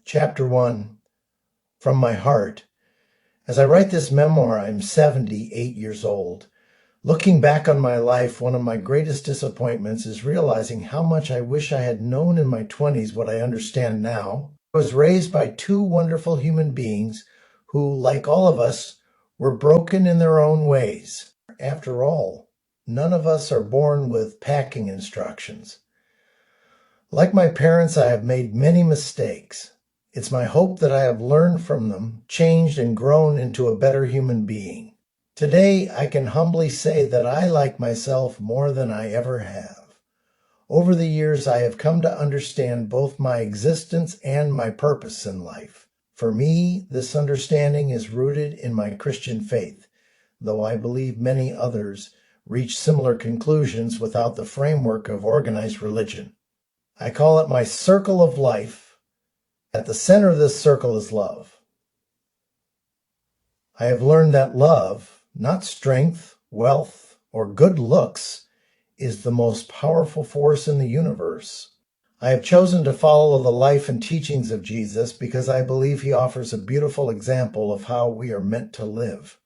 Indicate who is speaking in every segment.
Speaker 1: Chapter 1, From My Heart. As I write this memoir, I'm 78 years old. Looking back on my life, one of my greatest disappointments is realizing how much I wish I had known in my 20s what I understand now. I was raised by two wonderful human beings who, like all of us, were broken in their own ways. After all, none of us are born with packing instructions. Like my parents, I have made many mistakes. It's my hope that I have learned from them, changed, and grown into a better human being. Today, I can humbly say that I like myself more than I ever have. Over the years, I have come to understand both my existence and my purpose in life. For me, this understanding is rooted in my Christian faith, though I believe many others reach similar conclusions without the framework of organized religion. I call it my circle of life. At the center of this circle is love. I have learned that love, not strength, wealth, or good looks, is the most powerful force in the universe. I have chosen to follow the life and teachings of Jesus because I believe he offers a beautiful example of how we are meant to live.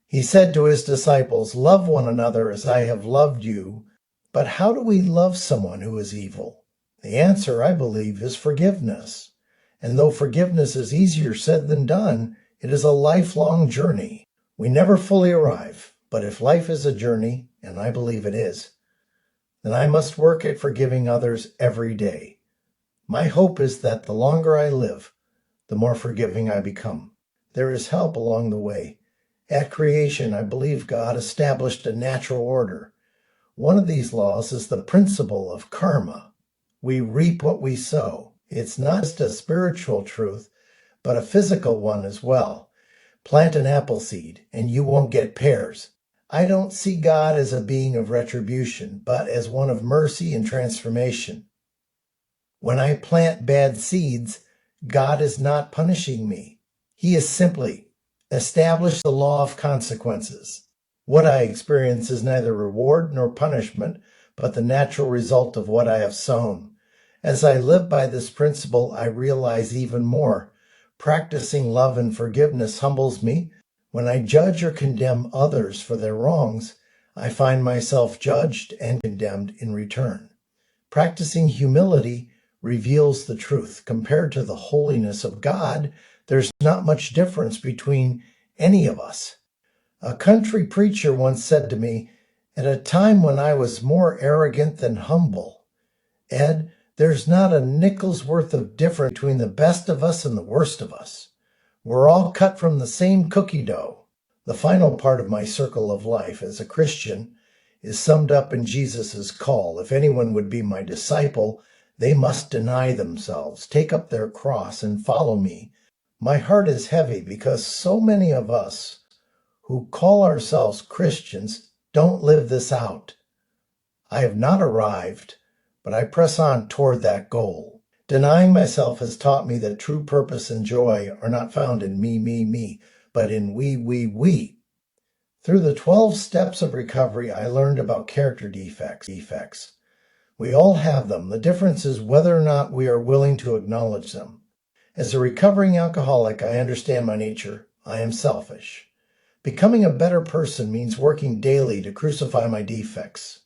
Speaker 1: He said to his disciples, "Love one another as I have loved you." But how do we love someone who is evil? The answer, I believe, is forgiveness. And though forgiveness is easier said than done, it is a lifelong journey. We never fully arrive, but if life is a journey, and I believe it is, then I must work at forgiving others every day. My hope is that the longer I live, the more forgiving I become. There is help along the way. At creation, I believe God established a natural order. One of these laws is the principle of karma. We reap what we sow. It's not just a spiritual truth, but a physical one as well. Plant an apple seed, and you won't get pears. I don't see God as a being of retribution, but as one of mercy and transformation. When I plant bad seeds, God is not punishing me. He is simply established the law of consequences. What I experience is neither reward nor punishment, but the natural result of what I have sown. As I live by this principle, I realize even more. Practicing love and forgiveness humbles me. When I judge or condemn others for their wrongs, I find myself judged and condemned in return. Practicing humility reveals the truth. Compared to the holiness of God, there's not much difference between any of us. A country preacher once said to me, at a time when I was more arrogant than humble, "Ed, there's not a nickel's worth of difference between the best of us and the worst of us. We're all cut from the same cookie dough." The final part of my circle of life as a Christian is summed up in Jesus' call. If anyone would be my disciple, they must deny themselves, take up their cross, and follow me. My heart is heavy because so many of us who call ourselves Christians don't live this out. I have not arrived, but I press on toward that goal. Denying myself has taught me that true purpose and joy are not found in me, but in we. Through the 12 steps of recovery, I learned about character defects. We all have them. The difference is whether or not we are willing to acknowledge them. As a recovering alcoholic, I understand my nature. I am selfish. Becoming a better person means working daily to crucify my defects.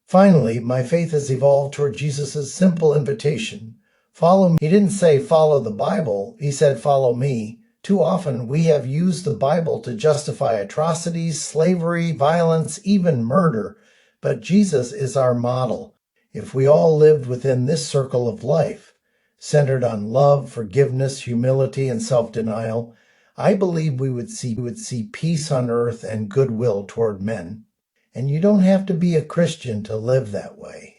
Speaker 1: Finally, my faith has evolved toward Jesus' simple invitation. Follow me. He didn't say follow the Bible. He said follow me. Too often we have used the Bible to justify atrocities, slavery, violence, even murder. But Jesus is our model. If we all lived within this circle of life, centered on love, forgiveness, humility, and self-denial, I believe we would see peace on earth and goodwill toward men. And you don't have to be a Christian to live that way.